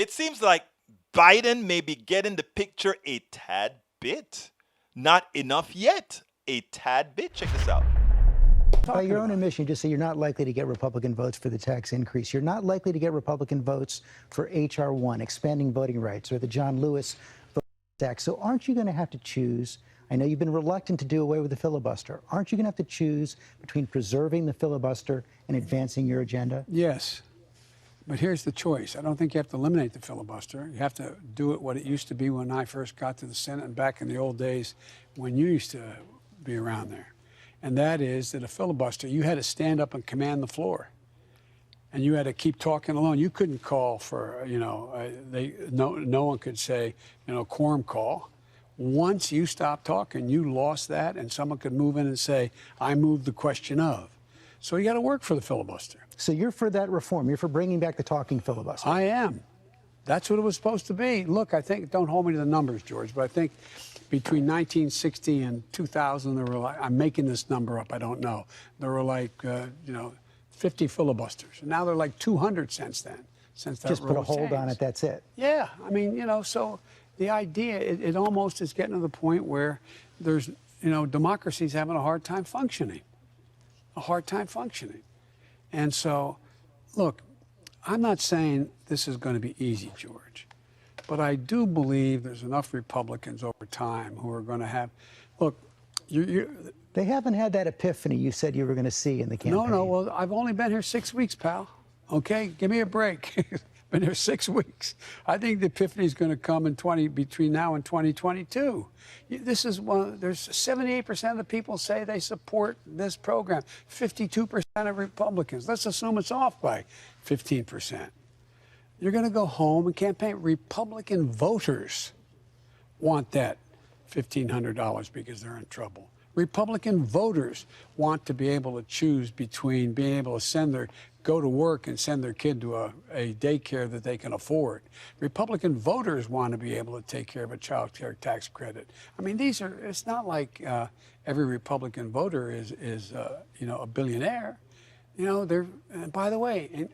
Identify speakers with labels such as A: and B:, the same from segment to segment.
A: It seems like Biden may be getting the picture a tad bit. Not enough yet. A tad bit. Check this out.
B: By your own admission, you just say you're not likely to get Republican votes for the tax increase. You're not likely to get Republican votes for H.R. 1, expanding voting rights, or the John Lewis voting tax. So aren't you going to have to choose? I know you've been reluctant to do away with the filibuster. Aren't you going to have to choose between preserving the filibuster and advancing your agenda?
C: Yes. But here's the choice. I don't think you have to eliminate the filibuster. You have to do it what it used to be when I first got to the Senate and back in the old days when you used to be around there. And that is that a filibuster, you had to stand up and command the floor. And you had to keep talking alone. You couldn't call for, no one could say, quorum call. Once you stopped talking, you lost that, and someone could move in and say, I moved the question of. So you got to work for the filibuster.
B: So you're for that reform. You're for bringing back the talking filibuster.
C: I am. That's what it was supposed to be. Look, I think, don't hold me to the numbers, George, but I think between 1960 and 2000, there were like, I'm making this number up, I don't know. There were like, 50 filibusters. And now they're like 200 since then. Since that
B: Just put a hold on it, that's it.
C: Yeah, I mean, so the idea, it almost is getting to the point where there's, democracy's having a hard time functioning. And so, look, I'm not saying this is going to be easy, George, but I do believe there's enough Republicans over time who are going to have, look,
B: they haven't had that epiphany you said you were going to see in the campaign.
C: No, well, I've only been here 6 weeks, pal. Okay, give me a break. Been here 6 weeks. I think the epiphany is going to come between now and 2022. This is there's 78% of the people say they support this program. 52% of Republicans. Let's assume it's off by 15%. You're going to go home and campaign. Republican voters want that $1,500 because they're in trouble. Republican voters want to be able to choose between being able to go to work and send their kid to a daycare that they can afford. Republican voters want to be able to take care of a child care tax credit. I mean, it's not like every Republican voter is a billionaire. And by the way, and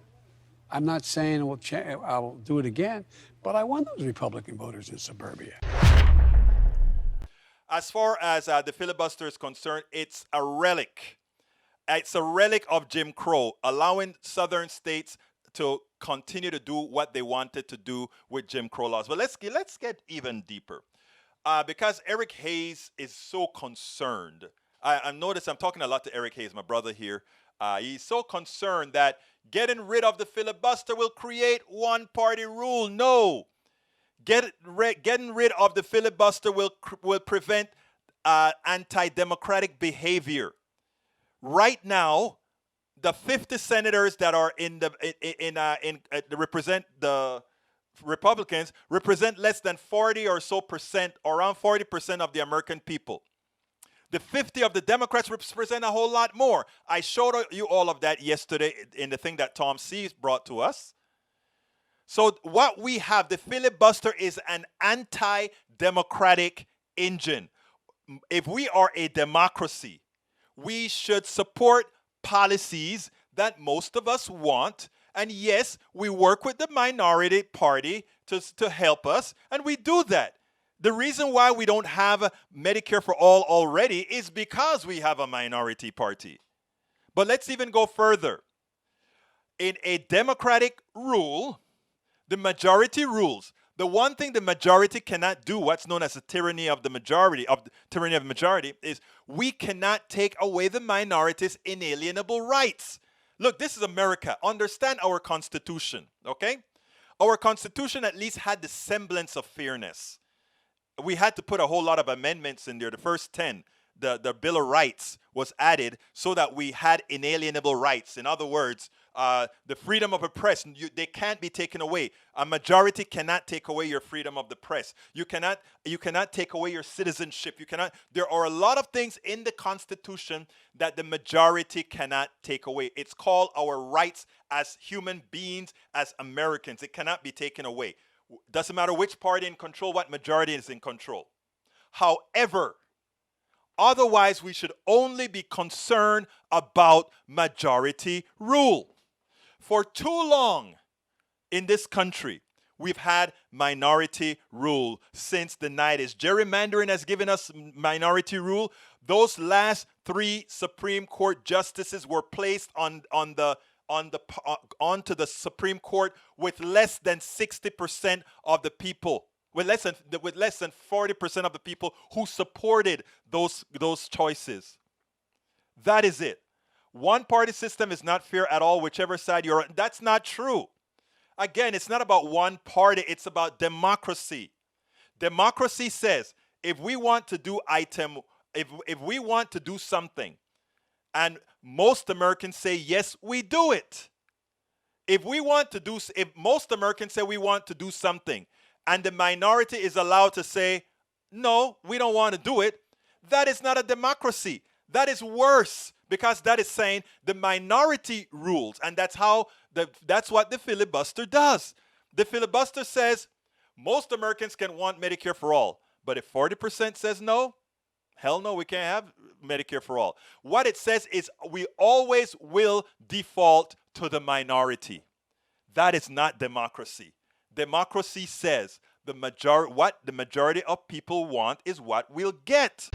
C: I'm not saying I'll do it again, but I want those Republican voters in suburbia.
A: As far as the filibuster is concerned, it's a relic. It's a relic of Jim Crow, allowing southern states to continue to do what they wanted to do with Jim Crow laws. But let's get even deeper, because Eric Hayes is so concerned. I noticed I'm talking a lot to Eric Hayes, my brother here. He's so concerned that getting rid of the filibuster will create one-party rule. No. Getting rid of the filibuster will prevent anti-democratic behavior. Right now, the 50 senators that are represent the Republicans represent less than 40 or so percent, around 40% of the American people. The 50 of the Democrats represent a whole lot more. I showed you all of that yesterday in the thing that Tom C. brought to us. So what we have, the filibuster is an anti-democratic engine. If we are a democracy, we should support policies that most of us want. And yes, we work with the minority party to help us, and we do that. The reason why we don't have Medicare for all already is because we have a minority party. But let's even go further. In a democratic rule, the majority rules. The one thing the majority cannot do, what's known as the tyranny of the majority, is we cannot take away the minority's inalienable rights. Look, this is America. Understand our Constitution, okay? Our Constitution at least had the semblance of fairness. We had to put a whole lot of amendments in there. The first 10, the Bill of Rights was added so that we had inalienable rights. In other words, the freedom of the press, they can't be taken away. A majority cannot take away your freedom of the press. You cannot take away your citizenship. There are a lot of things in the Constitution that the majority cannot take away. It's called our rights as human beings, as Americans. It cannot be taken away. Doesn't matter which party in control, what majority is in control. However, otherwise we should only be concerned about majority rule. For too long in this country, we've had minority rule since the 90s. Gerrymandering has given us minority rule. Those last 3 Supreme Court justices were placed onto the Supreme Court with less than 60% of the people, with less than 40% of the people who supported those choices. That is it. One-party system is not fair at all, whichever side you're on. That's not true. Again, it's not about one party, it's about democracy. Democracy says if we want to do if we want to do something, and most Americans say yes, we do it. If most Americans say we want to do something, and the minority is allowed to say no, we don't want to do it, that is not a democracy. That is worse, because that is saying the minority rules, and that's what the filibuster does. The filibuster says most Americans can want Medicare for all, but if 40% says no, hell no, we can't have Medicare for all. What it says is we always will default to the minority. That is not democracy. Democracy says what the majority of people want is what we'll get.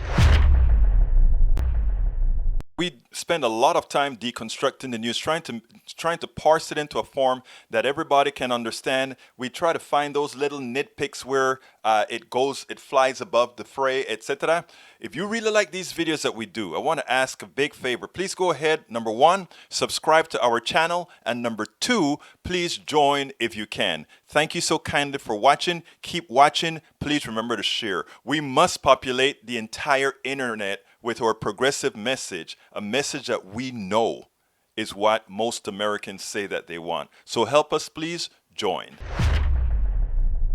A: We spend a lot of time deconstructing the news, trying to parse it into a form that everybody can understand. We try to find those little nitpicks where it flies above the fray, etc. If you really like these videos that we do, I want to ask a big favor. Please go ahead, number 1, subscribe to our channel, and number 2, please join if you can. Thank you so kindly for watching. Keep watching. Please remember to share. We must populate the entire internet with our progressive message, a message that we know is what most Americans say that they want. So help us, please join.